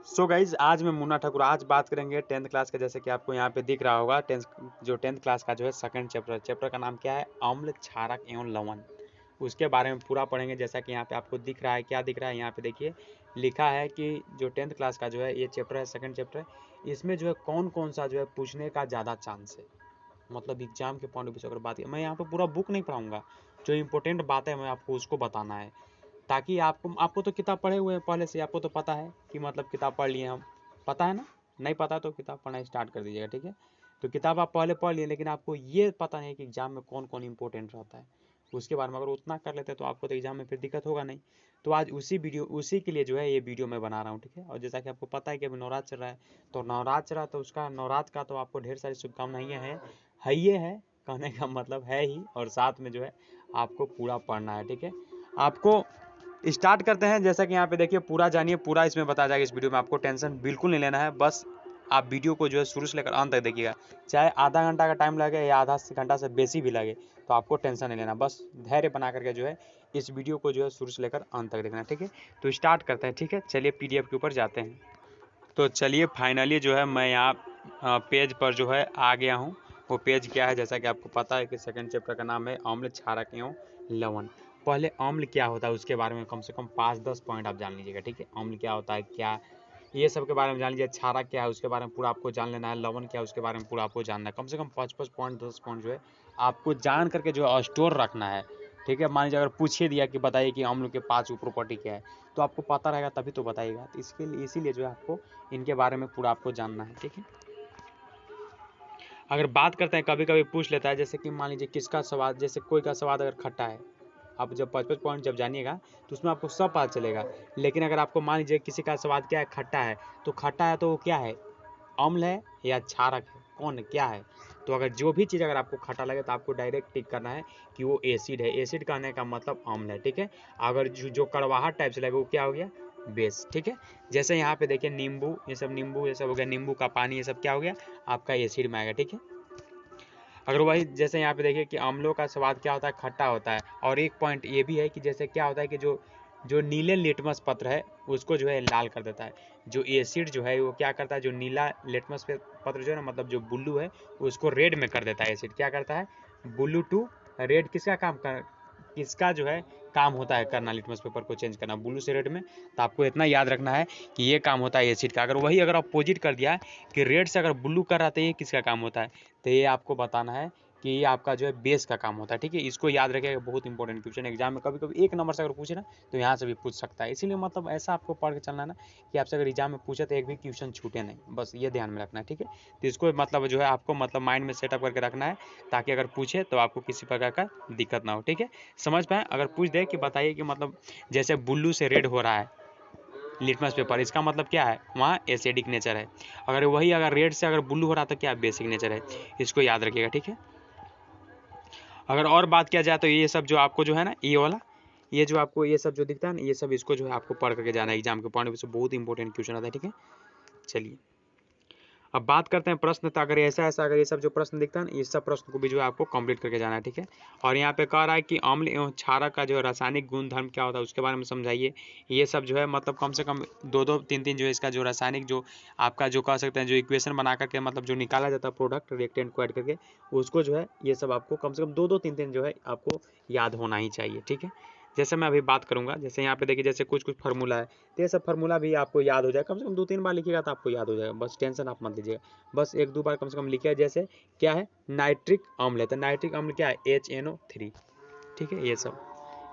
So guys आज मैं मुन्ना ठाकुर आज बात करेंगे 10th क्लास का। जैसे कि आपको यहाँ पे दिख रहा होगा 10th क्लास का जो है सेकंड चैप्टर का नाम क्या है, अम्ल क्षारक एवं लवण। उसके बारे में पूरा पढ़ेंगे। जैसा कि यहाँ पे आपको दिख रहा है, क्या दिख रहा है यहाँ पे देखिए, लिखा है कि जो 10th क्लास का जो है ये चैप्टर है, सेकंड चैप्टर है। इसमें जो है कौन कौन सा जो है पूछने का ज़्यादा चांस है, मतलब एग्जाम के पॉइंट ऑफ व्यू से अगर बात, मैं यहाँ पे पूरा बुक नहीं पढ़ाऊंगा, जो इंपॉर्टेंट बात है मैं आपको उसको बताना है, ताकि आपको तो किताब पढ़े हुए हैं पहले से, आपको तो पता है कि मतलब किताब पढ़ लिए हम, पता है ना। नहीं पता तो किताब पढ़ना स्टार्ट कर दीजिएगा, ठीक है। तो किताब आप पहले पढ़ लिए, लेकिन आपको ये पता है कि एग्जाम में कौन कौन इंपॉर्टेंट रहता है, उसके बारे में अगर उतना कर लेते तो आपको तो एग्जाम में फिर दिक्कत होगा नहीं। तो आज उसी के लिए जो है ये वीडियो मैं बना रहा हूँ, ठीक है। और जैसा कि आपको पता है कि अभी नवरात्र चल रहा है, तो नवरात्र चल रहा है तो उसका नवरात्र का तो आपको ढेर सारी शुभकामनाएं है ये है, कहने का मतलब है ही, और साथ में जो है आपको पूरा पढ़ना है, ठीक है। आपको स्टार्ट करते हैं। जैसा कि यहाँ पे देखिए पूरा जानिए, पूरा इसमें बताया जाएगा इस वीडियो में, आपको टेंशन बिल्कुल नहीं लेना है। बस आप वीडियो को जो है शुरू से लेकर अंत तक देखिएगा, चाहे आधा घंटा का टाइम लगे या आधा घंटा से बेसी भी लगे, तो आपको टेंशन नहीं लेना। बस धैर्य बना करके जो है इस वीडियो को जो है शुरू से लेकर अंत तक देखना, ठीक है। तो स्टार्ट करते हैं, ठीक है। चलिए PDF के ऊपर जाते हैं। तो चलिए फाइनली जो है मैं यहाँ पेज पर जो है आ गया हूँ। वो पेज क्या है, जैसा कि आपको पता है कि सेकंड चैप्टर का नाम है अम्ल क्षारक एवं लवण। पहले अम्ल क्या होता है उसके बारे में कम से कम 5-10 पॉइंट आप जान लीजिएगा, ठीक है। अम्ल क्या होता है, क्या ये सब के बारे में जान लीजिए। क्षारक क्या है उसके बारे में पूरा आपको जान लेना है। लवण क्या है उसके बारे में पूरा आपको जानना है। कम से कम 5-5 पॉइंट 10 पॉइंट जो है आपको जान करके जो है स्टोर रखना है, ठीक है। मान लीजिए अगर पूछिए दिया कि बताइए कि अम्ल के 5 प्रॉपर्टी क्या है, तो आपको पता रहेगा तभी तो बताइएगा। तो इसके लिए इसीलिए जो है आपको इनके बारे में पूरा आपको जानना है, ठीक है। अगर बात करते हैं, कभी कभी पूछ लेता है, जैसे कि मान लीजिए किसका स्वाद, जैसे कोई का स्वाद अगर खट्टा है, आप जब 5-5 पॉइंट जब जानिएगा तो उसमें आपको सब पता चलेगा। लेकिन अगर आपको मान लीजिए किसी का स्वाद क्या है, खट्टा है, तो खट्टा है तो वो क्या है, अम्ल है या क्षारक है, कौन है, क्या है। तो अगर जो भी चीज़ अगर आपको खट्टा लगे तो आपको डायरेक्ट टिक करना है कि वो एसिड है। एसिड कहने का मतलब अम्ल है, ठीक है। अगर जो कड़वाहट टाइप से लगे वो क्या हो गया, बेस, ठीक है। जैसे यहाँ पे देखिए नींबू, ये सब हो गया, नींबू का पानी, ये सब क्या हो गया आपका एसिड में आएगा, ठीक है। अगर वही जैसे यहाँ पे देखिए कि अम्लों का स्वाद क्या होता है, खट्टा होता है। और एक पॉइंट ये भी है कि जैसे क्या होता है कि जो नीले लिटमस पत्र है उसको जो है लाल कर देता है। जो एसिड जो है वो क्या करता है, जो नीला लिटमस पत्र जो है ना, मतलब जो ब्लू है, उसको रेड में कर देता है। एसिड क्या करता है, ब्लू टू रेड। किसका जो है काम होता है करना, लिटमस पेपर को चेंज करना ब्लू से रेड में। तो आपको इतना याद रखना है कि ये काम होता है एसिड का। अगर अपोजिट कर दिया कि रेड से अगर ब्लू कर रहा है तो ये किसका काम होता है, तो ये आपको बताना है कि ये आपका जो है बेस का काम होता है, ठीक है। इसको याद रखिएगा, बहुत इंपॉर्टेंट क्वेश्चन एग्जाम में कभी कभी 1 नंबर से अगर पूछे ना तो यहाँ से भी पूछ सकता है। इसीलिए मतलब ऐसा आपको पढ़ के चलना है ना कि आपसे अगर एग्जाम में पूछे तो एक भी क्वेश्चन छूटे नहीं, बस ये ध्यान में रखना है, ठीक है। तो इसको मतलब जो है आपको मतलब माइंड में सेटअप करके रखना है, ताकि अगर पूछे तो आपको किसी प्रकार का दिक्कत ना हो, ठीक है। समझ पाए, अगर पूछ दे कि बताइए कि मतलब जैसे ब्लू से रेड हो रहा है लिटमस पेपर, इसका मतलब क्या है, वहाँ एसिडिक नेचर है। अगर रेड से अगर ब्लू हो रहा है तो क्या बेसिक नेचर है। इसको याद रखिएगा, ठीक है। अगर और बात किया जाए तो ये सब जो आपको जो है ना, ये वाला, ये जो आपको ये सब जो दिखता है ना, ये सब इसको जो है आपको पढ़ करके जाना है। एग्जाम के पॉइंट ऑफ व्यू से बहुत इंपॉर्टेंट क्वेश्चन आता है, ठीक है। चलिए अब बात करते हैं प्रश्न। तो अगर ऐसा अगर ये सब जो प्रश्न दिखता है ना, इस सब प्रश्न को भी जो है आपको कंप्लीट करके जाना है, ठीक है। और यहाँ पे कह रहा है कि अम्ल एवं क्षारक का जो रासायनिक गुण धर्म क्या होता है उसके बारे में समझाइए। ये सब जो है मतलब कम से कम 2-2-3-3 जो है इसका जो रासायनिक जो आपका जो कह सकते हैं जो इक्वेशन बना करके मतलब जो निकाला जाता है प्रोडक्ट रिएक्टेंट को ऐड करके, उसको जो है ये सब आपको कम से कम 2-2-3-3 जो है आपको याद होना ही चाहिए, ठीक है। जैसे मैं अभी बात करूंगा, जैसे यहाँ पे देखिए जैसे कुछ फार्मूला है, तो ये सब फार्मूला भी आपको याद हो जाएगा। कम से कम 2-3 बार लिखिएगा तो आपको याद हो जाएगा, बस टेंशन आप मत लीजिएगा। बस 1-2 बार कम से कम लिखिए। जैसे क्या है, नाइट्रिक अम्ल है, तो नाइट्रिक अम्ल क्या है, HNO3, ठीक है।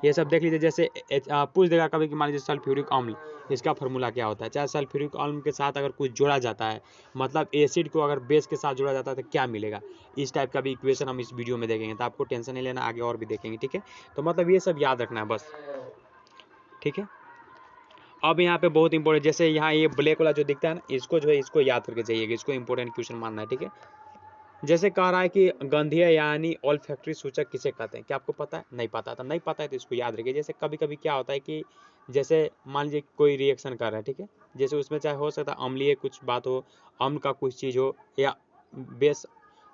ये सब देख लीजिए। जैसे पूछ देगा कभी कि मान लीजिए सल्फ्यूरिक अम्ल, इसका फार्मूला क्या होता है। चाहे सल्फ्यूरिक अम्ल के साथ अगर कुछ जोड़ा जाता है, मतलब एसिड को अगर बेस के साथ जोड़ा जाता है तो क्या मिलेगा, इस टाइप का भी इक्वेशन हम इस वीडियो में देखेंगे। तो आपको टेंशन नहीं लेना, आगे और भी देखेंगे, ठीक है। तो मतलब ये सब याद रखना है बस, ठीक है। अब यहाँ पे बहुत इंपॉर्टेंट, जैसे यहाँ ये ब्लैक वाला जो दिखता है ना, इसको जो है इसको याद करके जाइएगा, इसको इंपॉर्टेंट क्वेश्चन मानना है, ठीक है। जैसे कह रहा है कि गंधीय यानी ऑल्फैक्टरी सूचक किसे कहते हैं, क्या आपको पता है, नहीं पता था, नहीं पता है तो इसको याद रखिए। जैसे कभी कभी क्या होता है कि जैसे मान लीजिए कोई रिएक्शन कर रहा है, ठीक है, जैसे उसमें चाहे हो सकता है अम्लीय कुछ बात हो, अम्ल का कुछ चीज़ हो, या बेस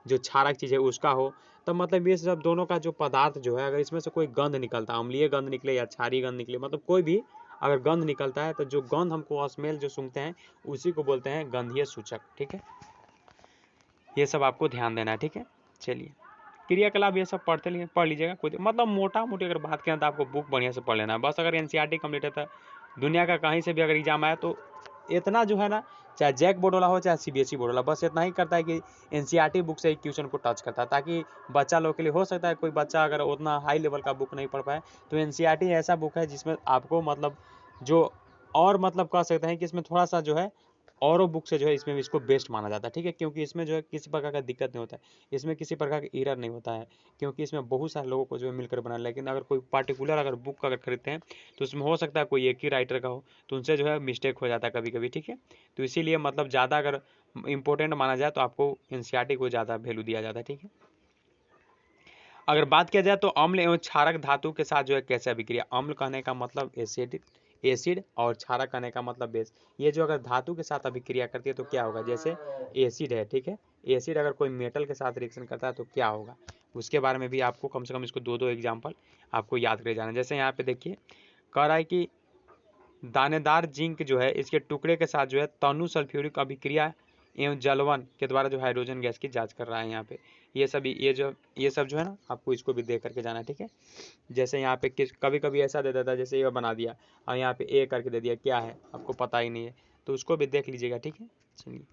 जो क्षारक चीज़ है उसका हो, तो मतलब ये सब दोनों का जो पदार्थ जो है, अगर इसमें से कोई गंध निकलता है, अम्लीय गंध निकले या क्षारीय गंध निकले, मतलब कोई भी अगर गंध निकलता है तो जो गंध हमको स्मेल जो सूंघते हैं उसी को बोलते हैं गंधीय सूचक। ठीक है, ये सब आपको ध्यान देना है। ठीक है, चलिए क्रियाकलाप ये सब पढ़ लीजिएगा। कोई मतलब मोटा मोटी अगर बात करें तो आपको बुक बढ़िया से पढ़ लेना है। बस अगर एनसीईआरटी कंप्लीट है तो दुनिया का कहीं से भी अगर एग्जाम आया तो इतना जो है ना, चाहे जैक बोर्ड वाला हो चाहे सीबीएसई बोर्ड वाला, बस इतना ही करता है कि एनसीईआरटी बुक से ही क्वेश्चन को टच करता है, ताकि बच्चा लोग के लिए हो सकता है कोई बच्चा अगर उतना हाई लेवल का बुक नहीं पढ़ पाए तो एनसीईआरटी ऐसा बुक है जिसमें आपको मतलब जो और मतलब कह सकते हैं कि इसमें थोड़ा सा जो है और बुक से जो है इसमें इसको बेस्ट माना जाता है। ठीक है, क्योंकि इसमें जो है किसी प्रकार का दिक्कत नहीं होता है, इसमें किसी प्रकार का एरर नहीं होता है, क्योंकि इसमें बहुत सारे लोगों को जो है मिलकर बना। लेकिन अगर कोई पार्टिकुलर अगर बुक अगर खरीदते हैं तो उसमें हो सकता है कोई एक ही राइटर का हो, तो उनसे जो है मिस्टेक हो जाता है कभी कभी। ठीक है, तो इसीलिए मतलब ज़्यादा अगर इंपॉर्टेंट माना जाए तो आपको एनसीईआरटी को ज़्यादा वैल्यू दिया जाता है। ठीक है, अगर बात किया जाए तो अम्ल एवं क्षारक धातु के साथ जो है कैसे अभिक्रिया, अम्ल कहने का मतलब एसिड और क्षारक कहने का मतलब बेस, ये जो अगर धातु के साथ अभिक्रिया करती है तो क्या होगा। जैसे एसिड है, ठीक है, एसिड अगर कोई मेटल के साथ रिएक्शन करता है तो क्या होगा, उसके बारे में भी आपको कम से कम इसको दो एग्जाम्पल आपको याद कर जाना। जैसे यहाँ पे देखिए कह रहा है कि दानेदार जिंक जो है इसके टुकड़े के साथ जो है तनु सल्फ्यूरिक अभिक्रिया एवं जलवन के द्वारा जो हाइड्रोजन गैस की जांच कर रहा है। यहाँ पे ये सब जो है ना आपको इसको भी देख करके जाना है। ठीक है, जैसे यहाँ पे कभी कभी ऐसा दे देता है जैसे ये बना दिया और यहाँ पे ए करके दे दिया, क्या है आपको पता ही नहीं है, तो उसको भी देख लीजिएगा। ठीक है, चलिए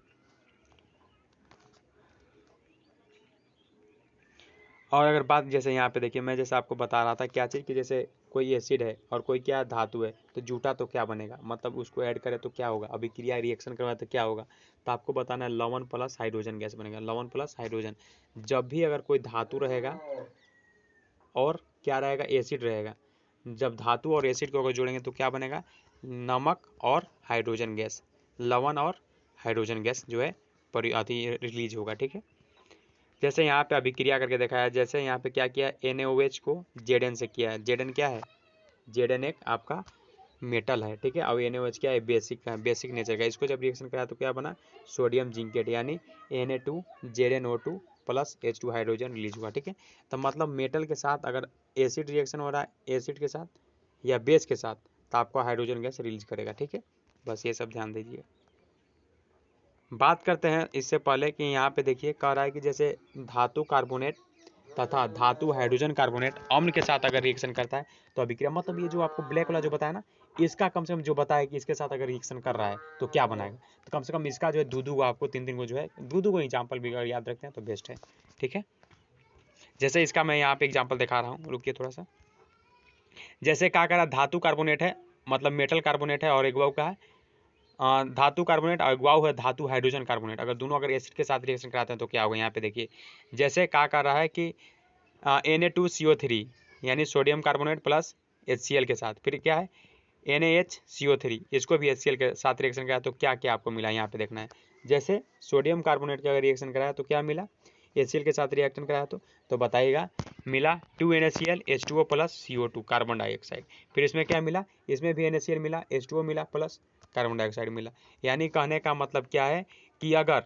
और अगर बात जैसे यहाँ पे देखिए मैं जैसे आपको बता रहा था क्या चीज़ कि जैसे कोई एसिड है और कोई क्या धातु है तो जूटा तो क्या बनेगा, मतलब उसको ऐड करें तो क्या होगा, अभिक्रिया रिएक्शन करवाए तो क्या होगा, तो आपको बताना है लवण प्लस हाइड्रोजन गैस बनेगा। लवण प्लस हाइड्रोजन, जब भी अगर कोई धातु रहेगा और क्या रहेगा, एसिड रहेगा, जब धातु और एसिड को अगर जोड़ेंगे तो क्या बनेगा, नमक और हाइड्रोजन गैस, लवण और हाइड्रोजन गैस जो है रिलीज होगा। ठीक है, जैसे यहाँ पे अभिक्रिया करके देखा है, जैसे यहाँ पे क्या किया, NaOH को Zn से किया है। Zn क्या है, Zn एक आपका मेटल है। ठीक है, और NaOH क्या है, बेसिक नेचर का। इसको जब रिएक्शन कराया तो क्या बना, सोडियम जिंकेट यानी Na2ZnO2 plus H2 hydrogen release हुआ। ठीक है, तो मतलब मेटल के साथ अगर एसिड रिएक्शन हो रहा है, एसिड के साथ या बेस के साथ, तो आपको हाइड्रोजन गैस रिलीज करेगा। ठीक है, बस ये सब ध्यान दीजिए। बात करते हैं इससे पहले कि यहाँ पे देखिए कह रहा है कि जैसे धातु कार्बोनेट तथा धातु हाइड्रोजन कार्बोनेट अम्ल के साथ अगर रिएक्शन करता है तो अभिक्रिया, मतलब ये जो आपको ब्लैक वाला जो बताया ना, इसका कम से कम जो बताया कि इसके साथ अगर रिएक्शन कर रहा है तो क्या बनाएगा, तो कम से कम इसका जो है दो को आपको तीन को जो है दो एग्जाम्पल भी अगर याद रखते हैं तो बेस्ट है। ठीक है, जैसे इसका मैं यहाँ पे एग्जाम्पल दिखा रहा हूँ, रुकिए थोड़ा सा। जैसे क्या करा, धातु कार्बोनेट है मतलब मेटल कार्बोनेट है और एक का है धातु कार्बोनेट, अगुवाओ है धातु हाइड्रोजन कार्बोनेट, अगर दोनों अगर एसिड के साथ रिएक्शन कराते हैं तो क्या होगा। यहाँ पे देखिए जैसे क्या कर रहा है कि Na2CO3 यानी सोडियम कार्बोनेट प्लस HCl के साथ, फिर क्या है NaHCO3, इसको भी HCl के साथ रिएक्शन कराया तो क्या क्या आपको मिला, यहाँ पे देखना है। जैसे सोडियम कार्बोनेट का अगर रिएक्शन कराया तो क्या मिला, HCl के साथ रिएक्शन कराया तो बताइएगा मिला 2NaCl H2O plus CO2 carbon dioxide. फिर इसमें क्या मिला, इसमें भी NaCl मिला, H2O मिला प्लस कार्बन डाइऑक्साइड मिला। यानी कहने का मतलब क्या है कि अगर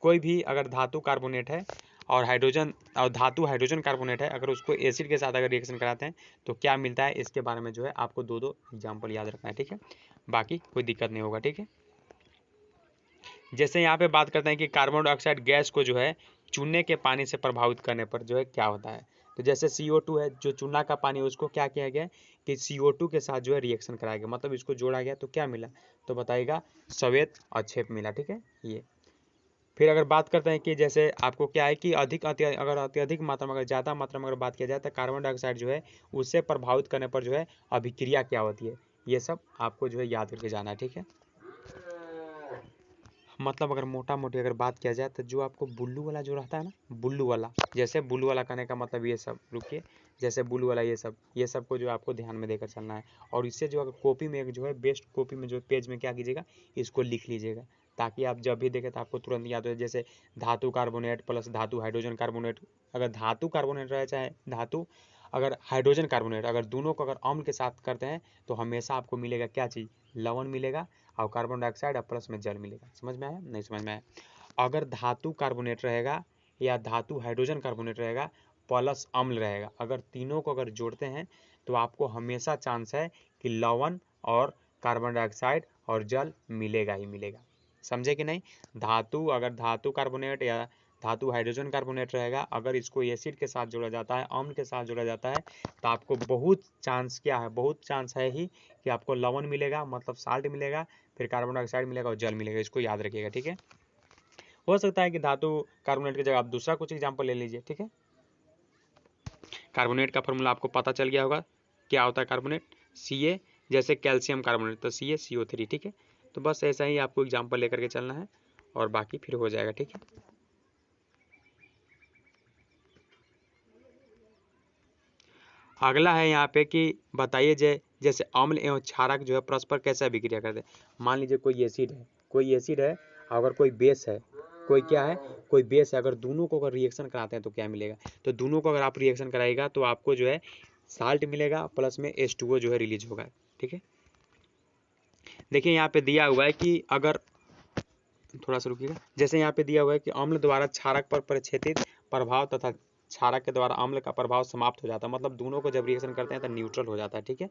कोई भी अगर धातु कार्बोनेट है और धातु हाइड्रोजन कार्बोनेट है, अगर उसको एसिड के साथ अगर रिएक्शन कराते हैं तो क्या मिलता है, इसके बारे में जो है आपको दो एग्जाम्पल याद रखना है। ठीक है, बाकी कोई दिक्कत नहीं होगा। ठीक है, जैसे यहाँ पे बात करते हैं कि कार्बन डाइऑक्साइड गैस को जो है चूने के पानी से प्रभावित करने पर जो है क्या होता है, तो जैसे CO2 है, जो चूना का पानी है उसको क्या किया गया कि CO2 के साथ जो है रिएक्शन कराया गया, मतलब इसको जोड़ा गया तो क्या मिला, तो बताइएगा श्वेत अक्षेप मिला। ठीक है, ये फिर अगर बात करते हैं कि जैसे आपको क्या है कि अत्यधिक मात्रा में अगर ज़्यादा मात्रा में अगर बात किया जाए तो कार्बन डाइऑक्साइड जो है उससे प्रभावित करने पर जो है अभिक्रिया क्या होती है, ये सब आपको जो है याद करके जाना है। ठीक है, मतलब अगर मोटा मोटी अगर बात किया जाए तो जो आपको बुल्लू वाला जो रहता है ना, बुल्लू वाला, जैसे बुल्लू वाला कहने का मतलब ये सब, रुकिए, जैसे बुल्लू वाला ये सब को जो आपको ध्यान में देकर चलना है। और इससे जो अगर कॉपी में एक जो है बेस्ट कॉपी में जो पेज में क्या कीजिएगा, इसको लिख लीजिएगा, ताकि आप जब भी देखें तो आपको तुरंत याद हो। जैसे धातु कार्बोनेट प्लस धातु हाइड्रोजन कार्बोनेट, अगर धातु कार्बोनेट रहे चाहे धातु अगर हाइड्रोजन कार्बोनेट, अगर दोनों को अगर अम्ल के साथ करते हैं तो हमेशा आपको मिलेगा क्या चीज़, लवण मिलेगा और कार्बन डाइऑक्साइड और प्लस में जल मिलेगा। समझ में आया, नहीं समझ में आया। अगर धातु कार्बोनेट रहेगा या धातु हाइड्रोजन कार्बोनेट रहेगा प्लस अम्ल रहेगा, अगर तीनों को अगर जोड़ते हैं तो आपको हमेशा चांस है कि लवण और कार्बन डाइऑक्साइड और जल मिलेगा ही मिलेगा। समझे कि नहीं? धातु, अगर धातु कार्बोनेट या धातु हाइड्रोजन कार्बोनेट रहेगा, अगर इसको एसिड के साथ जोड़ा जाता है, अम्ल के साथ जोड़ा जाता है, तो आपको बहुत चांस क्या है, बहुत चांस है ही कि आपको लवण मिलेगा, मतलब साल्ट मिलेगा, फिर कार्बन डाइऑक्साइड मिलेगा और जल मिलेगा। इसको याद रखिएगा, ठीक है। हो सकता है कि धातु कार्बोनेट की जगह आप दूसरा कुछ एग्जाम्पल ले लीजिए, ठीक है। कार्बोनेट का फॉर्मूला आपको पता चल गया होगा, क्या होता है कार्बोनेट, Ca, जैसे कैल्शियम कार्बोनेट तो CaCO3, ठीक है। तो बस ऐसा ही आपको एग्जाम्पल लेकर के चलना है और बाकी फिर हो जाएगा, ठीक है। अगला है यहाँ पे कि बताइए जैसे अम्ल एवं क्षारक जो है परस्पर कैसे अभिक्रिया करते हैं। मान लीजिए कोई एसिड है, अगर कोई बेस है, कोई क्या है, कोई बेस है, अगर दोनों को अगर रिएक्शन कराते हैं तो क्या मिलेगा, तो दोनों को अगर आप रिएक्शन कराएगा तो आपको जो है साल्ट मिलेगा, प्लस में H2O जो है रिलीज होगा, ठीक है। देखिए यहाँ पे दिया हुआ है कि अगर थोड़ा सा रुकिएगा, जैसे यहाँ पे दिया हुआ है कि अम्ल द्वारा क्षारक पर प्रक्षेपित प्रभाव तथा क्षारक के द्वारा अम्ल का प्रभाव समाप्त हो जाता है, मतलब दोनों को जब रिएक्शन करते हैं तो न्यूट्रल हो जाता है, ठीक है।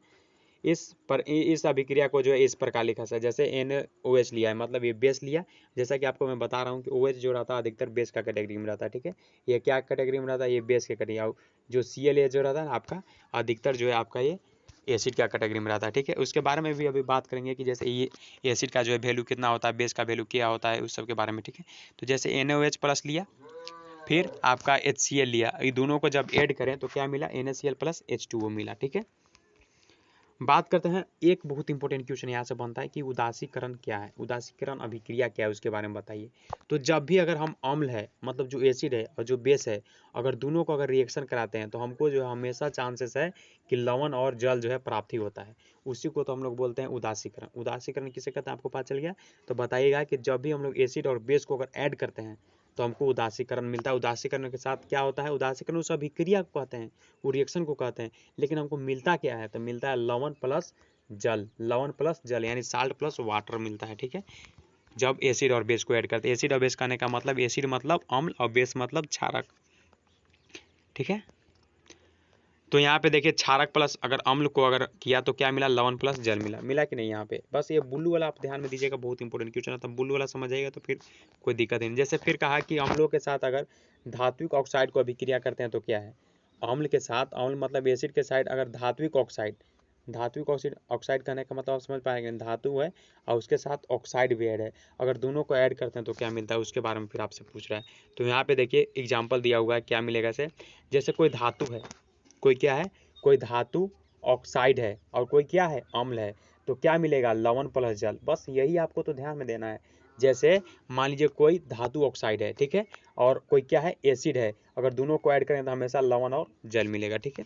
इस अभिक्रिया को जो है इस प्रकार लिखा है, जैसे NOH लिया है, मतलब ये बेस लिया, जैसा कि आपको मैं बता रहा हूँ कि OH जो रहता है अधिकतर बेस का कैटेगरी में रहता है, ठीक है। ये क्या कैटेगरी में रहता है, ये बेस के कैटेगरी। जो Cl जो रहता है आपका अधिकतर जो है आपका ये एसिड का कैटेगरी में रहता है, ठीक है। उसके बारे में भी अभी बात करेंगे कि जैसे ये एसिड का जो है वैल्यू कितना होता है, बेस का वैल्यू क्या होता है, उस सब के बारे में, ठीक है। तो जैसे NaOH प्लस लिया, फिर आपका HCl लिया, ये दोनों को जब ऐड करें तो क्या मिला, NaCl प्लस H2O मिला, ठीक है। बात करते हैं, एक बहुत इंपॉर्टेंट क्वेश्चन यहाँ से बनता है कि उदासीकरण क्या है, उदासीकरण अभिक्रिया क्या है, उसके बारे में बताइए। तो जब भी अगर हम अम्ल है, मतलब जो एसिड है और जो बेस है, अगर दोनों को अगर रिएक्शन कराते हैं तो हमको जो है हमेशा चांसेस है कि लवण और जल जो है प्राप्ति होता है। उसी को तो हम लोग बोलते हैं उदासीकरण। उदासीकरण किसे कहते हैं आपको पता चल गया। तो बताइएगा कि जब भी हम लोग एसिड और बेस को अगर ऐड करते हैं तो हमको उदासीकरण मिलता है। उदासीकरण के साथ क्या होता है, उदासीकरण उस अभिक्रिया को कहते हैं, वो रिएक्शन को कहते हैं, लेकिन हमको मिलता क्या है, तो मिलता है लवण प्लस जल, लवण प्लस जल यानी साल्ट प्लस वाटर मिलता है, ठीक है। जब एसिड और बेस को ऐड करते हैं, एसिड और बेस कहने का मतलब एसिड मतलब अम्ल और बेस मतलब क्षारक, ठीक है। तो यहाँ पे देखिए क्षारक प्लस अगर अम्ल को अगर किया तो क्या मिला, लवण प्लस जल मिला, मिला कि नहीं। यहाँ पे बस ये ब्लू वाला आप ध्यान में दीजिएगा, बहुत इंपॉर्टेंट क्वेश्चन है, तो ब्लू वाला समझ जाइएगा तो फिर कोई दिक्कत नहीं। जैसे फिर कहा कि अम्लों के साथ अगर धात्विक ऑक्साइड को अभिक्रिया करते हैं तो क्या है, अम्ल के साथ, अम्ल मतलब एसिड के साइड अगर धात्विक ऑक्साइड, धात्विक ऑक्साइड कहने का मतलब आप समझ पाएंगे, धातु है और उसके साथ ऑक्साइड भी ऐड है, अगर दोनों को ऐड करते हैं तो क्या मिलता है, उसके बारे में फिर आपसे पूछ रहा है। तो यहाँ पे देखिए एग्जाम्पल दिया हुआ है क्या मिलेगा से, जैसे कोई धातु है, कोई क्या है, कोई धातु ऑक्साइड है और कोई क्या है, अम्ल है, तो क्या मिलेगा, लवण प्लस जल। बस यही आपको तो ध्यान में देना है। जैसे मान लीजिए कोई धातु ऑक्साइड है, ठीक है, और कोई क्या है, एसिड है, अगर दोनों को ऐड करें तो हमेशा लवण और जल मिलेगा, ठीक है।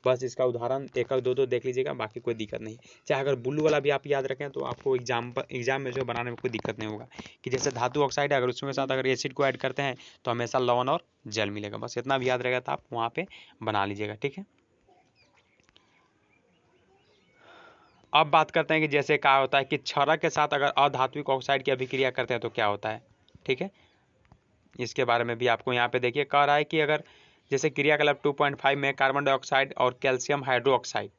बस इसका उदाहरण एक और दो देख लीजिएगा, बाकी कोई दिक्कत नहीं। चाहे अगर ब्लू वाला भी आप याद रखें तो आपको एग्जाम में जो बनाने में कोई दिक्कत नहीं होगा, कि जैसे धातु ऑक्साइड है, अगर उसके साथ अगर एसिड को ऐड करते हैं तो हमेशा लवण और जल मिलेगा। बस इतना भी याद रहेगा तो आप वहाँ पे बना लीजिएगा, ठीक है। अब बात करते हैं कि जैसे क्या होता है कि क्षारक के साथ अगर अधात्विक ऑक्साइड की अभिक्रिया करते हैं तो क्या होता है, ठीक है। इसके बारे में भी आपको यहाँ पे देखिए कह रहा है कि अगर जैसे क्रियाकलाप 2.5 में कार्बन डाइऑक्साइड और कैल्शियम हाइड्रोक्साइड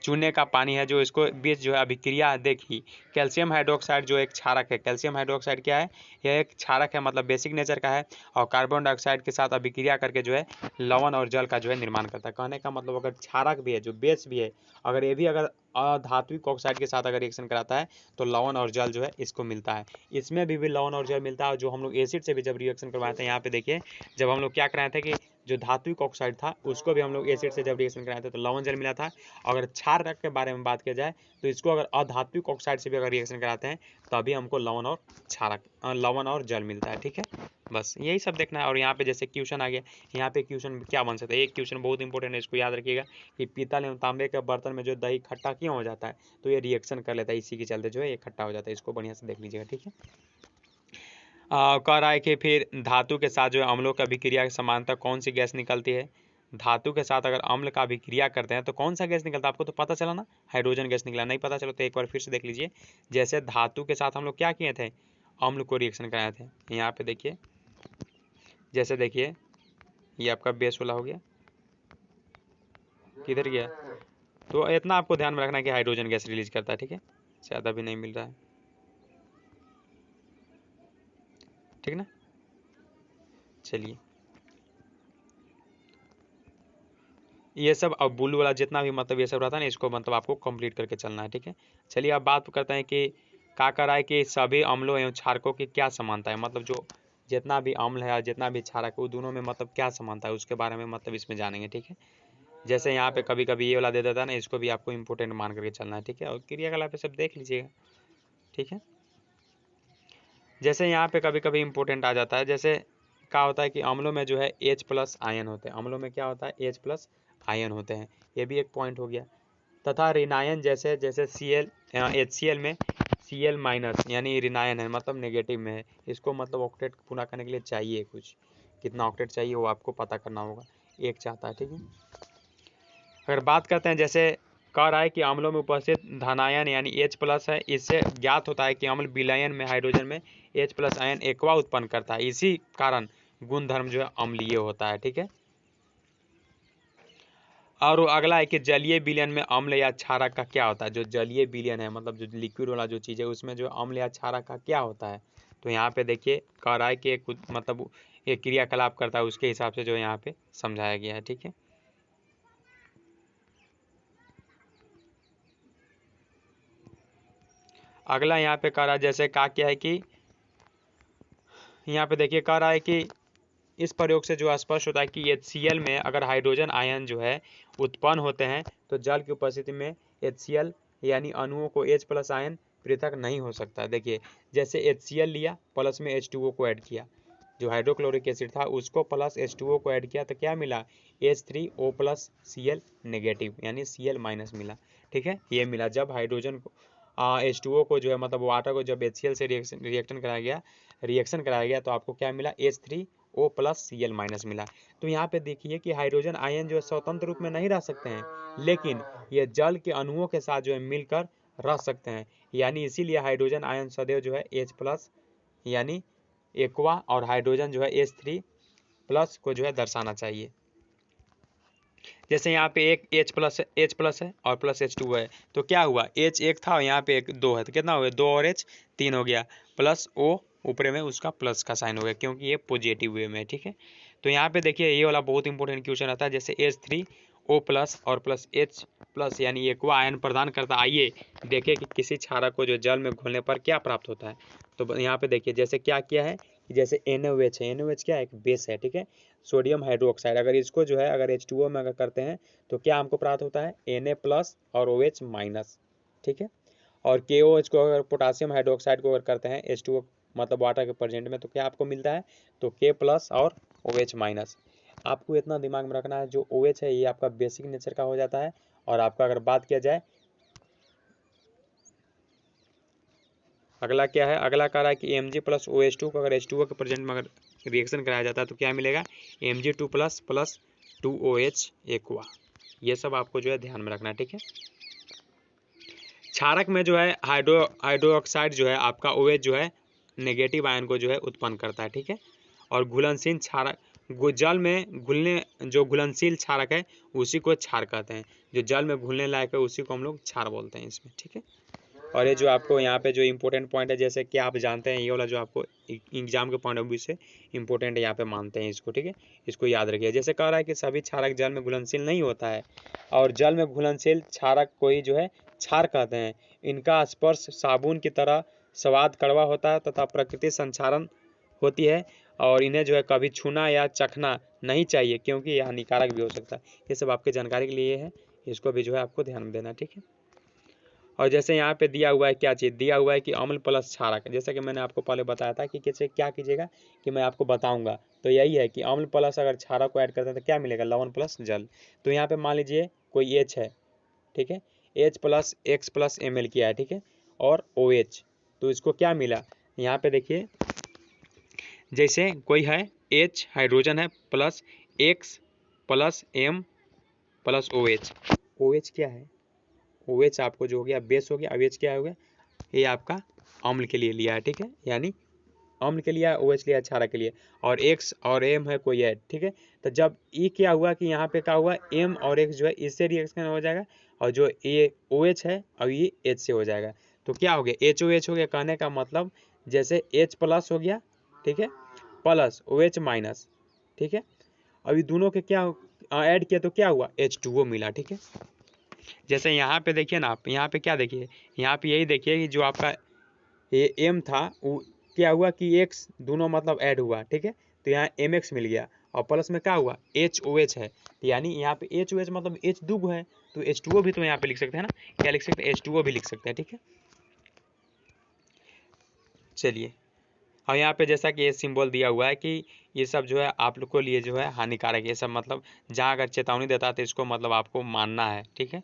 चूने का पानी है, जो इसको बीच जो है अभिक्रिया देखी, कैल्शियम हाइड्रोक्साइड जो एक क्षारक है, कैल्शियम हाइड्रोक्साइड क्या है, यह एक क्षारक है, मतलब बेसिक नेचर का है, और कार्बन डाइऑक्साइड के साथ अभिक्रिया करके जो है लवण और जल का जो है निर्माण करता है। कहने का मतलब अगर क्षारक भी है, जो बेस भी है, अगर ये भी अगर अधात्विक ऑक्साइड के साथ अगर रिएक्शन कराता है तो लवण और जल जो है इसको मिलता है। इसमें भी लवण और जल मिलता है, जो हम लोग एसिड से भी जब रिएक्शन करवाए थे, यहाँ पे देखिए जब हम लोग क्या कराए थे कि जो धात्विक ऑक्साइड था उसको भी हम लोग एसिड से जब रिएक्शन कराए थे तो लवण जल मिला था। अगर क्षारक के बारे में बात किया जाए तो इसको अगर अधात्विक ऑक्साइड से भी अगर रिएक्शन कराते हैं तभी हमको लवण और क्षारक, लवण और जल मिलता है, ठीक है। बस यही सब देखना है। और यहाँ पे जैसे क्वेश्चन आ गया, यहाँ पे क्वेश्चन क्या बन सकता है, एक क्वेश्चन बहुत इंपॉर्टेंट है, इसको याद रखिएगा कि पीतल एवं तांबे के बर्तन में जो दही खट्टा क्यों हो जाता है, तो ये रिएक्शन कर लेता है, इसी के चलते जो है ये खट्टा हो जाता है। इसको बढ़िया से देख लीजिएगा, ठीक है। कह रहा है कि फिर धातु के साथ जो है अम्लों की अभिक्रिया के समानता कौन सी गैस निकलती है। धातु के साथ अगर अम्ल का अभिक्रिया करते हैं तो कौन सा गैस निकलता है, आपको तो पता चला ना, हाइड्रोजन गैस निकला। नहीं पता चलो तो एक बार फिर से देख लीजिए। जैसे धातु के साथ हम लोग क्या किए थे, अम्ल को रिएक्शन कराए थे। यहाँ पे देखिए, जैसे देखिए ये आपका बेस वाला हो गया, किधर गया, तो इतना आपको ध्यान में रखना है कि हाइड्रोजन गैस रिलीज करता है, ठीक है, ज़्यादा भी नहीं मिल रहा है, ठीक ना। चलिए ये सब अब ब्लू वाला जितना भी मतलब ये सब रहता है ना, इसको मतलब आपको कंप्लीट करके चलना है, ठीक है। चलिए अब बात करते हैं कि क्या कर रहा है कि सभी अम्लों एवं क्षारकों की क्या समानता है, मतलब जो जितना भी अम्ल है और जितना भी क्षारक है वो दोनों में मतलब क्या समानता है उसके बारे में मतलब इसमें जानेंगे, ठीक है। जैसे यहाँ पे कभी कभी ये वाला दे देता है ना, इसको भी आपको इंपॉर्टेंट मान करके चलना है, ठीक है। और क्रियाकलाप पे सब देख लीजिएगा, ठीक है। जैसे यहाँ पे कभी कभी इंपॉर्टेंट आ जाता है, जैसे क्या होता है कि अम्लों में जो है H+ आयन होते हैं, अम्लों में क्या होता है H+ आयन होते हैं, ये भी एक पॉइंट हो गया। तथा ऋणायन जैसे जैसे HCl में Cl- यानी ऋणायन है मतलब नेगेटिव में है, इसको मतलब ऑक्टेट पूरा करने के लिए चाहिए कुछ, कितना ऑक्टेट चाहिए वो आपको पता करना होगा, एक चाहता है, ठीक है। अगर बात करते हैं जैसे कह रहा है कि अम्लों में उपस्थित धनायन यानी H+ है, इससे ज्ञात होता है कि अम्ल विलयन में हाइड्रोजन में H+ आयन एक्वा उत्पन्न करता है, इसी कारण गुणधर्म जो है अम्लीय होता है, ठीक है। और अगला है कि जलीय विलयन में अम्ल या क्षारक का क्या होता है, जो जलीय विलयन है मतलब जो लिक्विड वाला जो चीज़ है उसमें जो अम्ल या क्षारक का क्या होता है। तो यहाँ पे देखिए कह रहा है कि एक मतलब एक क्रियाकलाप करता है, उसके हिसाब से जो यहाँ पे समझाया गया है, ठीक है। अगला यहाँ पे कह रहा है जैसे क्या है कि यहाँ पे देखिए कह रहा है कि इस प्रयोग से जो स्पष्ट होता है कि HCl में अगर हाइड्रोजन आयन जो है उत्पन्न होते हैं तो जल की उपस्थिति में HCl यानी अणुओं को H+ आयन पृथक नहीं हो सकता। देखिए जैसे HCl लिया प्लस में H2O को ऐड किया, जो हाइड्रोक्लोरिक एसिड था उसको प्लस H2O को ऐड किया तो क्या मिला H3O+ Cl नेगेटिव यानी Cl- मिला, ठीक है। ये मिला जब हाइड्रोजन को H2O को जो है मतलब वाटर को जब HCl से रिएक्शन कराया गया तो आपको क्या मिला H3O+ Cl- मिला। तो यहाँ पे देखिए कि हाइड्रोजन आयन जो है स्वतंत्र रूप में नहीं रह सकते हैं, लेकिन ये जल के अणुओं के साथ जो है मिलकर रह सकते हैं, यानी इसीलिए हाइड्रोजन आयन सदैव जो है H+ यानी एक्वा और हाइड्रोजन जो है H3+ को जो है दर्शाना चाहिए। जैसे यहाँ पे एक H+ है और प्लस H2 है, तो क्या हुआ H एक था और यहाँ पे एक 2 है, तो कितना हो गया 2 और H 3 हो गया, प्लस O ऊपर में उसका प्लस का साइन हो गया क्योंकि ये पॉजिटिव वे में, ठीक है। तो यहाँ पे देखिए ये वाला बहुत इंपॉर्टेंट क्वेश्चन आता है, जैसे H3O+ और प्लस H+ यानी एक्वा आयन प्रदान करता। आइए देखें कि किसी क्षारक को जो जल में घुलने पर क्या प्राप्त होता है। तो यहाँ पे देखिए जैसे क्या किया है कि जैसे NaOH है, NaOH क्या है एक बेस है, ठीक है, सोडियम हाइड्रोक्साइड। अगर इसको जो है अगर H2O में अगर करते हैं तो क्या हमको प्राप्त होता है Na+ और OH-, ठीक है। और KOH को अगर पोटासियम हाइड्रोक्साइड को अगर करते हैं H2O मतलब वाटर के प्रेजेंट में तो क्या आपको मिलता है तो K+ और OH-। आपको इतना दिमाग में रखना है जो OH है ये आपका बेसिक नेचर का हो जाता है। और आपका अगर बात किया जाए अगला क्या है, अगला कह रहा है कि Mg+OH2 को अगर H2O के प्रेजेंट में अगर रिएक्शन कराया जाता है तो क्या मिलेगा Mg2+ प्लस 2OH एक्वा। ये सब आपको जो है ध्यान में रखना है, ठीक है। क्षारक में जो है हाइड्रोक्साइड जो है आपका OH जो है नेगेटिव आयन को जो है उत्पन्न करता है, ठीक है। और घुलनशील क्षारक जल में घुलने जो घुलनशील क्षारक है उसी को क्षार कहते हैं, जो जल में घुलने लायक है उसी को हम लोग क्षार बोलते हैं इसमें, ठीक है। और ये जो आपको यहाँ पे जो इम्पोर्टेंट पॉइंट है जैसे कि आप जानते हैं ये वाला जो आपको एग्जाम के पॉइंट ऑफ व्यू से इम्पोर्टेंट यहाँ पे मानते हैं इसको, ठीक है, इसको याद रखिए। जैसे कह रहा है कि सभी क्षारक जल में घुलनशील नहीं होता है और जल में घुलनशील क्षारक को ही जो है क्षार कहते हैं। इनका स्पर्श साबुन की तरह स्वाद कड़वा होता है तथा प्रकृति संक्षारण होती है और इन्हें जो है कभी छूना या चखना नहीं चाहिए क्योंकि यह हानिकारक भी हो सकता है। ये सब आपके जानकारी के लिए है, इसको भी जो है आपको ध्यान में देना, ठीक है। और जैसे यहाँ पे दिया हुआ है क्या चीज़ दिया हुआ है कि अम्ल प्लस क्षारक, जैसा कि मैंने आपको पहले बताया था कि कैसे क्या कीजिएगा कि मैं आपको बताऊंगा, तो यही है कि अम्ल प्लस अगर क्षारक को ऐड करते हैं तो क्या मिलेगा लवण प्लस जल। तो यहाँ पे मान लीजिए कोई H है, ठीक है, H+ X+ Ml किया है, ठीक है, और OH, तो इसको क्या मिला यहाँ पे देखिए जैसे कोई है H हाइड्रोजन है plus X plus M plus OH। OH क्या है OH आपको जो हो गया बेस हो गया, अब H क्या हो गया ये आपका अम्ल के लिए लिया है, ठीक है, यानी अम्ल के लिए, OH लिया क्षारक के लिए, और X और M है कोई है, ठीक है। तो जब E क्या हुआ कि यहाँ पे क्या हुआ, M और X जो है इससे रिएक्शन हो जाएगा, और जो ये OH है और ये H से हो जाएगा, तो क्या हो गया, HOH हो गया। कहने का मतलब जैसे H प्लस हो गया, ठीक है, प्लस OH माइनस, ठीक है। अभी दोनों के क्या ऐड किया तो क्या हुआ, H2O मिला, ठीक है। जैसे यहाँ पे देखिए ना आप, यहाँ पे क्या देखिए, यहाँ पे यही देखिए कि जो आपका ये M था वो क्या हुआ कि X दोनों मतलब ऐड हुआ, ठीक है। तो यहाँ MX मिल गया, और प्लस में क्या हुआ, HOH है, तो यानी यहाँ पे HOH मतलब H दो है, तो H2O भी तो यहाँ पे लिख सकते हैं ना, क्या लिख सकते हैं, H2O भी लिख सकते हैं, ठीक है। चलिए, और यहाँ पे जैसा कि ये सिंबल दिया हुआ है कि ये सब जो है आप लोग को लिए जो है हानिकारक है, ये सब मतलब जहाँ अगर चेतावनी देता है तो इसको मतलब आपको मानना है, ठीक है।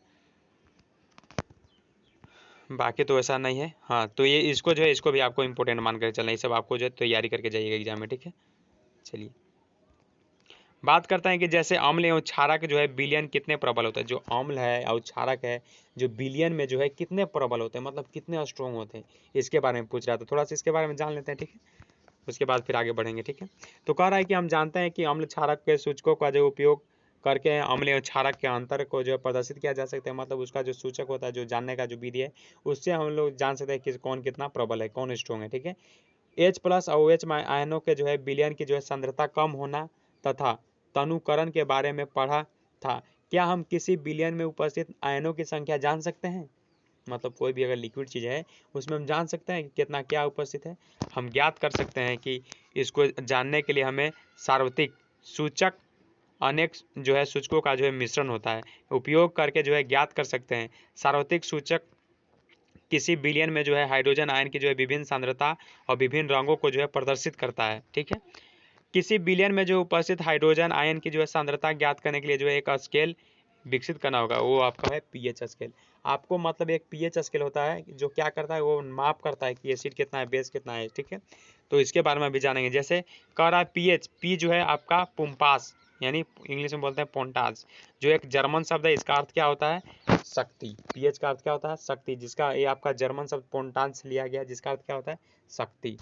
बाकी तो ऐसा नहीं है। हाँ, तो ये इसको जो है इसको भी आपको इंपॉर्टेंट मान कर चलना, ये सब आपको जो है तैयारी करके जाइएगा एग्जाम में, ठीक है। चलिए, बात करते हैं कि जैसे अम्ल एवं क्षारक जो है विलयन कितने प्रबल होते हैं। जो अम्ल है और क्षारक है जो विलयन में जो है कितने प्रबल होते हैं, मतलब कितने स्ट्रॉन्ग होते हैं, इसके बारे में पूछ रहा था। थोड़ा सा इसके बारे में जान लेते हैं, ठीक है, उसके बाद फिर आगे बढ़ेंगे, ठीक है। तो कह रहा है कि हम जानते हैं कि अम्ल क्षारक के सूचकों का जो उपयोग करके अम्ल एवं क्षारक के अंतर को जो है प्रदर्शित किया जा सकता है, मतलब उसका जो सूचक होता है, जो जानने का जो विधि है, उससे हम लोग जान सकते हैं कि कौन कितना प्रबल है, कौन स्ट्रॉन्ग है, ठीक है। H प्लस और OH आयनों के जो है विलयन की जो है सांद्रता कम होना तथा तनुकरण के बारे में पढ़ा था। क्या हम किसी विलयन में उपस्थित आयनों की संख्या जान सकते हैं, मतलब कोई भी अगर लिक्विड चीज़ है उसमें हम जान सकते हैं कि कितना क्या उपस्थित है। हम ज्ञात कर सकते हैं कि इसको जानने के लिए हमें सार्वत्रिक सूचक अनेक जो है सूचकों का जो है मिश्रण होता है, उपयोग करके जो है ज्ञात कर सकते हैं। सार्वत्रिक सूचक किसी विलयन में जो है हाइड्रोजन आयन की जो है विभिन्न सांद्रता और विभिन्न रंगों को जो है प्रदर्शित करता है, ठीक है। किसी विलयन में जो उपस्थित हाइड्रोजन आयन की जो है सांद्रता ज्ञात करने के लिए जो है एक स्केल विकसित करना होगा, वो आपका है पीएच स्केल। आपको मतलब एक पीएच स्केल होता है जो क्या करता है, वो माप करता है कि एसिड कितना है, बेस कितना है, ठीक है। तो इसके बारे में भी जानेंगे। जैसे कह रहा है पीएच, पी जो है आपका पुम्पास, यानी इंग्लिश में बोलते हैं पोंटाज, जो एक जर्मन शब्द है, इसका अर्थ क्या होता है, शक्ति। पीएच का अर्थ क्या होता है, शक्ति, जिसका ये आपका जर्मन शब्द पोंटाज से लिया गया, जिसका अर्थ क्या होता है, शक्ति।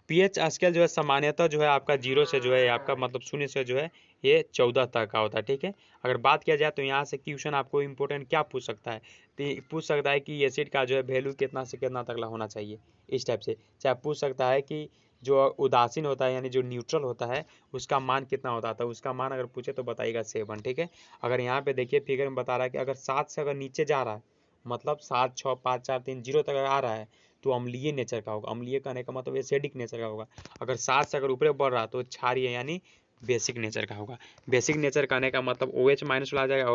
पीएच स्केल जो है सामान्यतः जो है आपका 0 से जो है आपका मतलब 0 से जो है ये 14 तक का होता है, ठीक है। अगर बात किया जाए तो यहाँ से क्वेश्चन आपको इंपॉर्टेंट क्या पूछ सकता है, तो पूछ सकता है कि एसिड का जो है वैल्यू कितना से कितना तक होना चाहिए, इस टाइप से। चाहे पूछ सकता है कि जो उदासीन होता है यानी जो न्यूट्रल होता है उसका मान कितना होता है, तो उसका मान अगर पूछे तो बताइएगा 7, ठीक है। अगर यहाँ पे देखिए फिगर में बता रहा है कि अगर 7 से अगर नीचे जा रहा है, मतलब 7, 6, 5, 4, 3, 0 तक आ रहा है तो अम्लीय नेचर का होगा। अम्लीय कहने का मतलब एसिडिक नेचर का होगा। अगर 7 से अगर ऊपर बढ़ रहा तो क्षारीय यानी बेसिक नेचर का होगा। बेसिक नेचर कहने का मतलब OH माइनस वाला आ जाएगा,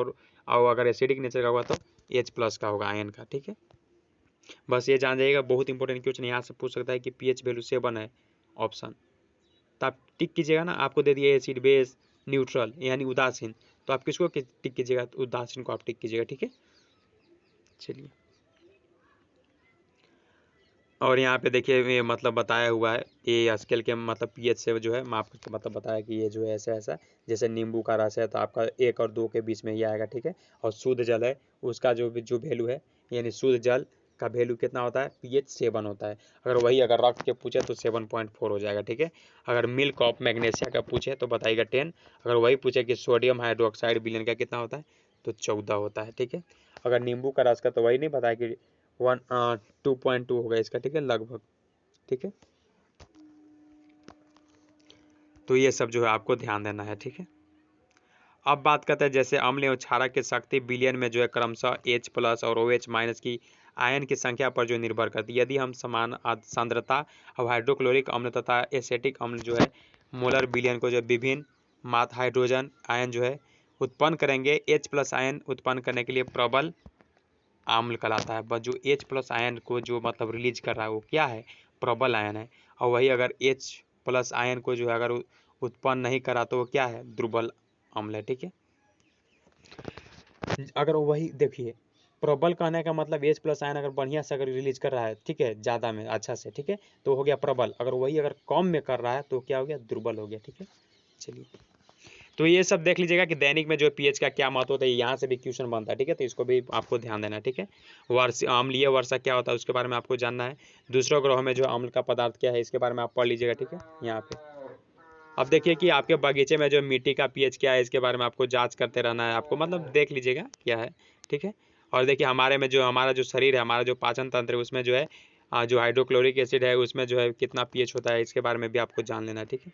और अगर एसिडिक नेचर का होगा तो H प्लस का होगा आयन का, ठीक है। बस ये जान जाइएगा, बहुत इंपॉर्टेंट क्वेश्चन यहाँ से पूछ सकता है कि पीएच वैल्यू 7 है ऑप्शन, तो आप टिक कीजिएगा ना। आपको दे दिए एसिड, बेस, न्यूट्रल यानी उदासीन, तो आप किसको टिक कीजिएगा, उदासीन को आप टिक कीजिएगा, ठीक है। चलिए, और यहाँ पे देखिए ये मतलब बताया हुआ है, ये स्केल के मतलब पीएच से जो है माप करके मतलब बताया कि ये जो है ऐसा ऐसा, जैसे नींबू का रस है तो आपका 1 और 2 के बीच में ही आएगा, ठीक है। और शुद्ध जल है उसका जो वैल्यू है, यानी शुद्ध जल का वैल्यू कितना होता है, पीएच 7 होता है। अगर वही अगर रक्त के पूछे तो 7.4 हो जाएगा, ठीक है। अगर मिल्क ऑफ मैग्नीशिया का पूछे तो बताइएगा 10। अगर वही पूछे कि सोडियम हाइड्रोक्साइड विलयन का कितना होता है तो 14 होता है, ठीक है। अगर नींबू का रस का तो वही नहीं बताया कि 2.2 होगा इसका, ठीक है, लगभग, ठीक है। तो ये सब जो है आपको ध्यान देना है, ठीक है। अब बात करते हैं जैसे अम्ल एवं क्षारक की शक्ति विलयन में जो है क्रमशः H प्लस और OH माइनस की आयन की संख्या पर जो निर्भर करती है। यदि हम समान सांद्रता और हाइड्रोक्लोरिक अम्ल तथा एसिटिक अम्ल जो है मोलर विलयन को जो विभिन्न मात हाइड्रोजन आयन जो है उत्पन्न करेंगे, H प्लस आयन उत्पन्न करने के लिए प्रबल अम्ल कहलाता है। बस जो H प्लस आयन को जो मतलब रिलीज कर रहा है वो क्या है, प्रबल आयन है। और वही अगर H प्लस आयन को जो है अगर उत्पन्न नहीं करा तो वो क्या है, दुर्बल अम्ल है, ठीक है। अगर वही देखिए, प्रबल कहने का मतलब H प्लस आयन अगर बढ़िया से अगर रिलीज कर रहा है, ठीक है, ज़्यादा में अच्छा से, ठीक है, तो हो गया प्रबल। अगर वही अगर कम में कर रहा है तो क्या हो गया, दुर्बल हो गया, ठीक है। चलिए, तो ये सब देख लीजिएगा कि दैनिक में जो पीएच का क्या महत्व होता है, यहाँ से भी क्वेश्चन बनता है, ठीक है। तो इसको भी आपको ध्यान देना है, ठीक है। अम्लीय वर्षा क्या होता है उसके बारे में आपको जानना है। दूसरों ग्रहों में जो अम्ल का पदार्थ क्या है इसके बारे में आप पढ़ लीजिएगा, ठीक है। यहाँ पे अब देखिए कि आपके बगीचे में जो मिट्टी का पीएच क्या है इसके बारे में आपको जांच करते रहना है, आपको मतलब देख लीजिएगा क्या है, ठीक है। और देखिए हमारा जो शरीर है, हमारा जो पाचन तंत्र है उसमें जो है जो हाइड्रोक्लोरिक एसिड है उसमें जो है कितना पीएच होता है इसके बारे में भी आपको जान लेना है, ठीक है।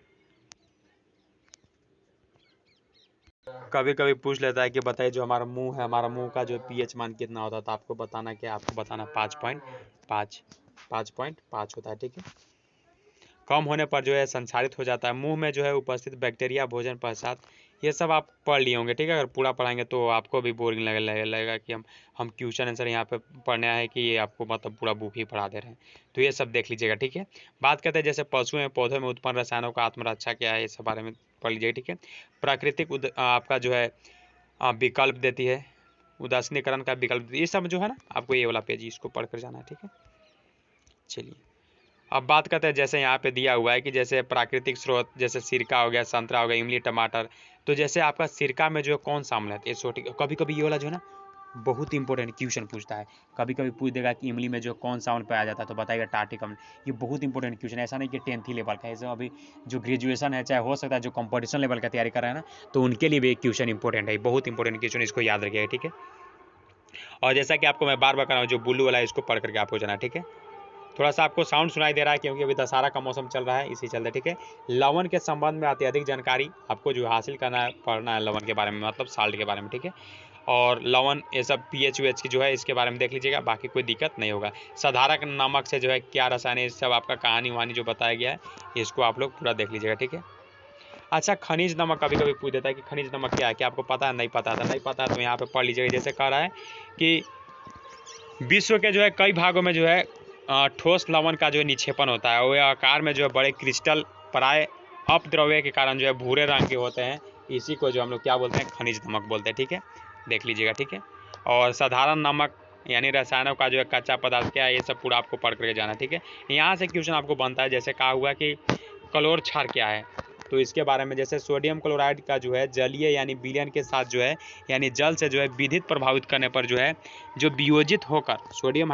कभी कभी पूछ लेता है कि बताइए जो हमारा मुंह है, हमारा मुंह का जो पीएच मान कितना होता है, तो आपको बताना क्या, आपको बताना 5.5 होता है, ठीक है। कम होने पर जो है संसारित हो जाता है। मुंह में जो है उपस्थित बैक्टीरिया भोजन पश्चात, ये सब आप पढ़ लिए होंगे, ठीक है। अगर पूरा पढ़ाएंगे तो आपको भी बोरिंग लगेगा कि हम क्वेश्चन आंसर यहाँ पे पढ़ने आए कि ये आपको मतलब पूरा बुक ही पढ़ा दे रहे हैं। तो ये सब देख लीजिएगा, ठीक है। बात करते हैं जैसे पशु में पौधों में उत्पन्न रसायनों का आत्मरक्षा क्या है, ये सब बारे में पढ़ लीजिएगा, ठीक है। प्राकृतिक आपका जो है विकल्प देती है, उदासीनीकरण का विकल्प, ये सब जो है ना आपको ये वाला पेज इसको पढ़ कर जाना है, ठीक है। चलिए अब बात करते हैं जैसे यहाँ पे दिया हुआ है कि जैसे प्राकृतिक स्रोत, जैसे सिरका हो गया, संतरा हो गया, इमली, टमाटर। तो जैसे आपका सिरका में जो है कौन सा अम्ल है, कभी कभी ये वाला जो है ना बहुत इंपॉर्टेंट क्वेश्चन पूछता है। कभी कभी पूछ देगा कि इमली में जो कौन सा अम्ल पाया जाता है, तो बताएगा टार्टिक अम्ल। ये बहुत इंपॉर्टेंट क्वेश्चन है, ऐसा नहीं कि 10th लेवल का है, ऐसा अभी जो ग्रेजुएशन है, चाहे हो सकता है जो कंपटीशन लेवल का तैयारी कर रहा है ना, तो उनके लिए भी एक क्वेश्चन इंपॉर्टेंट है, बहुत इंपॉर्टेंट क्वेश्चन, इसको याद रखिएगा, ठीक है। और जैसा कि आपको मैं बार बार कर रहा हूँ, जो ब्लू वाला है इसको पढ़ करके आपको जाना, ठीक है। थोड़ा सा आपको साउंड सुनाई दे रहा है क्योंकि अभी दशहरा का मौसम चल रहा है, इसी चलते, ठीक है। लवण के संबंध में अत्यधिक जानकारी आपको जो हासिल करना है, पढ़ना है लवण के बारे में, मतलब साल्ट के बारे में, ठीक है। और लवण ये सब पीएच वीएच की जो है इसके बारे में देख लीजिएगा, बाकी कोई दिक्कत नहीं होगा। साधारण नमक से जो है क्या रसायन है, सब आपका कहानी वहानी जो बताया गया है इसको आप लोग पूरा देख लीजिएगा, ठीक है। अच्छा, खनिज नमक कभी कभी पूछ देता है कि खनिज नमक क्या है, क्या आपको पता है, नहीं पता था, नहीं पता है तो यहाँ पे पढ़ लीजिएगा। जैसे कह रहा है कि विश्व के जो है कई भागों में जो है ठोस लवण का जो है निक्षेपण होता है, वह आकार में जो है बड़े क्रिस्टल प्राय अपद्रव्य के कारण जो है भूरे रंग के होते हैं, इसी को जो हम लोग क्या बोलते हैं, खनिज नमक बोलते हैं, ठीक है। देख लीजिएगा, ठीक है। और साधारण नमक यानी रसायनों का जो है कच्चा पदार्थ क्या है, ये सब पूरा आपको पढ़ करके जाना, ठीक है। यहाँ से क्वेश्चन आपको बनता है, जैसे कहा हुआ कि क्लोर क्षार क्या है, तो इसके बारे में जैसे सोडियम क्लोराइड का जो है जलीय यानी विलयन के साथ जो है यानी जल से जो है विद्युत प्रभावित करने पर जो है जो वियोजित होकर सोडियम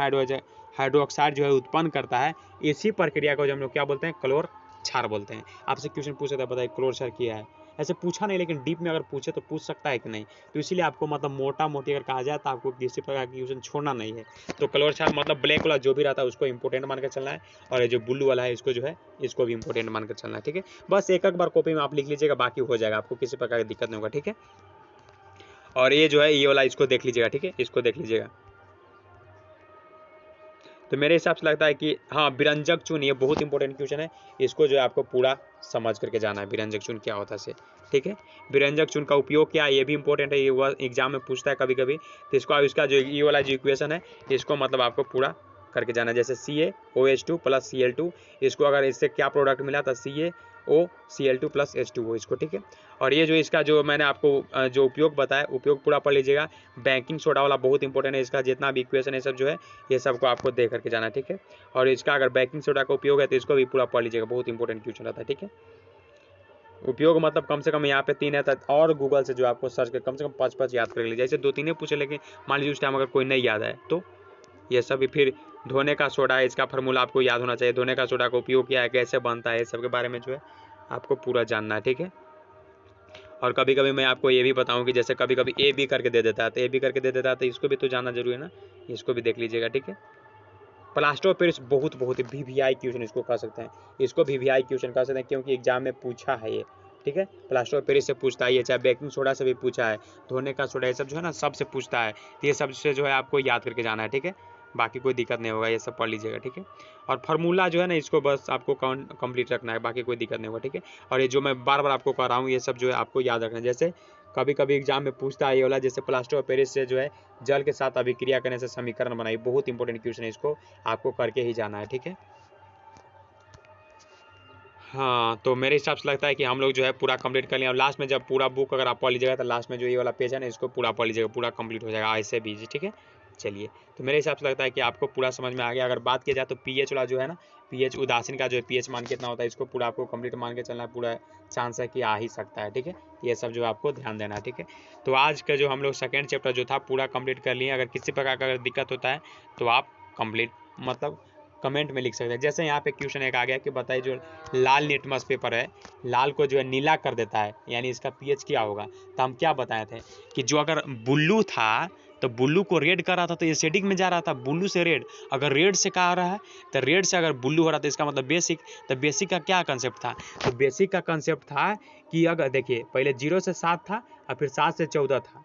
हाइड्रोक्साइड जो है उत्पन्न करता है, इसी प्रक्रिया को जो हम लोग क्या बोलते हैं, क्लोर क्षार बोलते हैं। आपसे क्वेश्चन पूछ सकता है, बताइए क्लोर क्षार क्या है। ऐसे पूछा नहीं, लेकिन डीप में अगर पूछे तो पूछ सकता है कि नहीं, तो इसीलिए आपको मतलब मोटा मोटी अगर कहा जाए तो आपको किसी प्रकार की क्वेश्चन छोड़ना नहीं है। तो क्लोर क्षार मतलब ब्लैक वाला जो भी रहता है उसको इंपॉर्टेंट मानकर चलना है, और ये जो ब्लू वाला है इसको जो है इसको भी इंपॉर्टेंट मानकर चलना है, ठीक है। बस एक बार कॉपी में आप लिख लीजिएगा, बाकी हो जाएगा, आपको किसी प्रकार की दिक्कत नहीं होगा, ठीक है। और ये जो है ये वाला इसको देख लीजिएगा, ठीक है, इसको देख लीजिएगा। तो मेरे हिसाब से लगता है कि हाँ, विरंजक चून, ये बहुत इंपॉर्टेंट क्वेश्चन है, इसको जो है आपको पूरा समझ करके जाना है, विरंजक चून क्या होता है, ठीक है। विरंजक चून का उपयोग क्या है ये भी इंपॉर्टेंट है, ये वह एग्जाम में पूछता है कभी कभी, तो इसका जो ये वाला जो इक्वेशन है इसको मतलब आपको पूरा करके जाना है। जैसे CaOH2 + Cl2, इसको अगर इससे क्या प्रोडक्ट मिला तो CaOCl2 + H2O, इसको, ठीक है। और ये जो इसका जो मैंने आपको जो उपयोग बताया, उपयोग पूरा पढ़ लीजिएगा। बेकिंग सोडा वाला बहुत इंपॉर्टेंट है, इसका जितना भी इक्वेशन है सब जो है ये सबको आपको देख करके जाना है, ठीक है। और इसका अगर बेकिंग सोडा का उपयोग है तो इसको भी पूरा पढ़ लीजिएगा, बहुत इंपॉर्टेंट क्वेश्चन रहता है, ठीक है। उपयोग मतलब कम से कम यहाँ पे 3 है, और गूगल से जो आपको सर्च कर कम से कम 5 याद कर लीजिए। ऐसे 2-3 पूछे, लेकिन मान लीजिए उस टाइम अगर कोई नहीं याद है तो ये सब भी। फिर धोने का सोडा है, इसका फार्मूला आपको याद होना चाहिए, धोने का सोडा का उपयोग क्या है, कैसे बनता है, सब के बारे में जो है आपको पूरा जानना है, ठीक है। और कभी कभी मैं आपको ये भी बताऊं कि जैसे कभी कभी A भी करके दे देता है, तो A भी करके दे देता है, तो इसको भी तो जानना जरूरी है ना, इसको भी देख लीजिएगा, ठीक है। प्लास्टर ऑफ पेरिस बहुत VVI क्वेश्चन इसको कह सकते हैं, इसको VVI क्वेश्चन कह सकते हैं, क्योंकि एग्जाम में पूछा है ये, ठीक है। प्लास्टर ऑफ पेरिस से पूछता है ये, चाहे बेकिंग सोडा से भी पूछा है, धोने का सोडा, ये सब जो है ना सबसे पूछता है, तो ये सब से जो है आपको याद करके जाना है, ठीक है। बाकी कोई दिक्कत नहीं होगा, ये सब पढ़ लीजिएगा, ठीक है। और फार्मूला जो है ना इसको बस आपको कंप्लीट रखना है, बाकी कोई दिक्कत नहीं होगा, ठीक है। और ये जो मैं बार बार आपको कह रहा हूँ ये सब जो है आपको याद रखना है। जैसे कभी कभी एग्जाम में पूछता है ये वाला, जैसे प्लास्टर ऑफ पेरिस से जो है जल के साथ अभिक्रिया करने से समीकरण बनाई, बहुत इंपॉर्टेंट क्वेश्चन है, इसको आपको करके ही जाना है, ठीक है। हाँ, तो मेरे हिसाब से लगता है कि हम लोग जो है पूरा कंप्लीट कर लिया। और लास्ट में जब पूरा बुक अगर आप पढ़ लीजिएगा तो लास्ट में जो ये वाला पेज है ना इसको पूरा पढ़ लीजिएगा, पूरा कंप्लीट हो जाएगा ऐसे भी, ठीक है। चलिए, तो मेरे हिसाब से लगता है कि आपको पूरा समझ में आ गया। अगर बात किया जाए तो पीएच वाला जो है ना, पीएच उदासीन का जो है पीएच मान कितना होता है, इसको पूरा आपको कंप्लीट मान के चलना है, पूरा चांस है कि आ ही सकता है। ठीक है, ये सब जो आपको ध्यान देना है। ठीक है, तो आज का जो हम लोग सेकेंड चैप्टर जो था पूरा कंप्लीट कर लिए। अगर किसी प्रकार का अगर दिक्कत होता है तो आप कंप्लीट मतलब कमेंट में लिख सकते हैं। जैसे यहाँ पे क्वेश्चन एक आ गया कि बताइए जो लाल लिटमस पेपर है, लाल को जो है नीला कर देता है, यानी इसका पीएच क्या होगा। तो हम क्या बताए थे कि जो अगर ब्लू था तो ब्लू को रेड कर रहा था तो एसिडिक में जा रहा था, ब्लू से रेड। अगर रेड से क्या हो रहा है तो रेड से अगर ब्लू हो रहा था, इसका मतलब बेसिक। तो बेसिक का क्या कंसेप्ट था, तो बेसिक का कंसेप्ट था कि अगर देखिए पहले 0 से 7 था और फिर 7 से 14 था।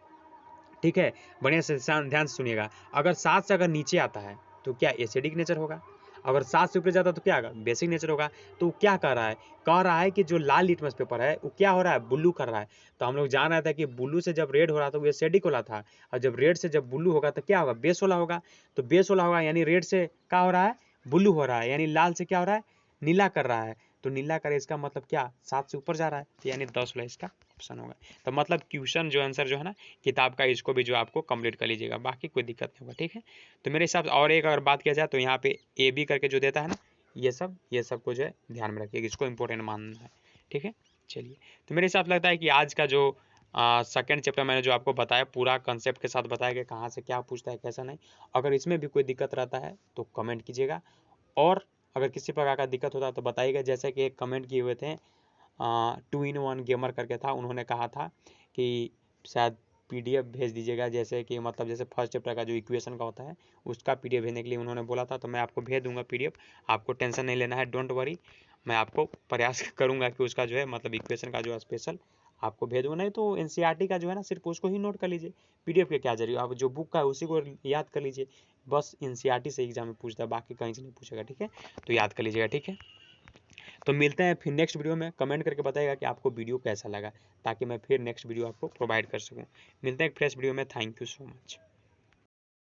ठीक है, बढ़िया से ध्यान से सुनिएगा। अगर 7 से अगर नीचे आता है तो क्या एसिडिक नेचर होगा, अगर 7 से ऊपर जाता है तो क्या होगा, बेसिक नेचर होगा। तो क्या कह रहा है कि जो लाल लिटमस पेपर है वो क्या हो रहा है, ब्लू कर रहा है। तो हम लोग जान रहे थे कि ब्लू से जब रेड हो रहा था वो एसिडिक वाला था, और जब रेड से जब ब्लू होगा तो क्या होगा, बेस वाला होगा। तो बेस वाला होगा यानी रेड से क्या हो रहा है, ब्लू हो रहा है, यानी लाल से क्या हो रहा है, नीला कर रहा है। तो नीला करे इसका मतलब क्या, 7 से ऊपर जा रहा है, तो यानी 10 वाला इसका ऑप्शन होगा। तो मतलब क्वेश्चन जो आंसर जो है ना किताब का, इसको भी जो आपको कंप्लीट कर लीजिएगा, बाकी कोई दिक्कत नहीं होगा। ठीक है, तो मेरे हिसाब से और एक अगर बात किया जाए तो यहाँ पे ए बी करके जो देता है ना, ये सब को जो है ध्यान में रखिएगा, इसको इंपॉर्टेंट मानना है। ठीक है, चलिए, तो मेरे हिसाब से लगता है कि आज का जो सेकेंड चैप्टर मैंने जो आपको बताया पूरा कंसेप्ट के साथ बताया कि कहाँ से क्या पूछता है कैसा नहीं। अगर इसमें भी कोई दिक्कत रहता है तो कमेंट कीजिएगा, और अगर किसी प्रकार का दिक्कत होता है तो बताइएगा। जैसे कि एक कमेंट किए हुए थे 2-in-1 गेमर करके था, उन्होंने कहा था कि शायद पीडीएफ भेज दीजिएगा, जैसे कि मतलब जैसे फर्स्ट चैप्टर का जो इक्वेशन का होता है उसका पीडीएफ भेजने के लिए उन्होंने बोला था। तो मैं आपको भेज दूंगा पीडीएफ, आपको टेंशन नहीं लेना है, डोंट वरी। मैं आपको प्रयास करूंगा कि उसका जो है मतलब इक्वेशन का जो स्पेशल आपको भेजूंगा। नहीं तो एनसीईआरटी का जो है ना सिर्फ उसको ही नोट कर लीजिए, पीडीएफ के क्या जरिए, आप जो बुक का है उसी को याद कर लीजिए। बस एनसीईआरटी से एग्जाम में पूछता है, बाकी कहीं से नहीं पूछेगा। ठीक है, तो याद कर लीजिएगा। ठीक है, तो मिलते हैं फिर नेक्स्ट वीडियो में। कमेंट करके बताइएगा कि आपको वीडियो कैसा लगा, ताकि मैं फिर नेक्स्ट वीडियो आपको प्रोवाइड कर सकूं। मिलते हैं एक फ्रेश वीडियो में। Thank you so much.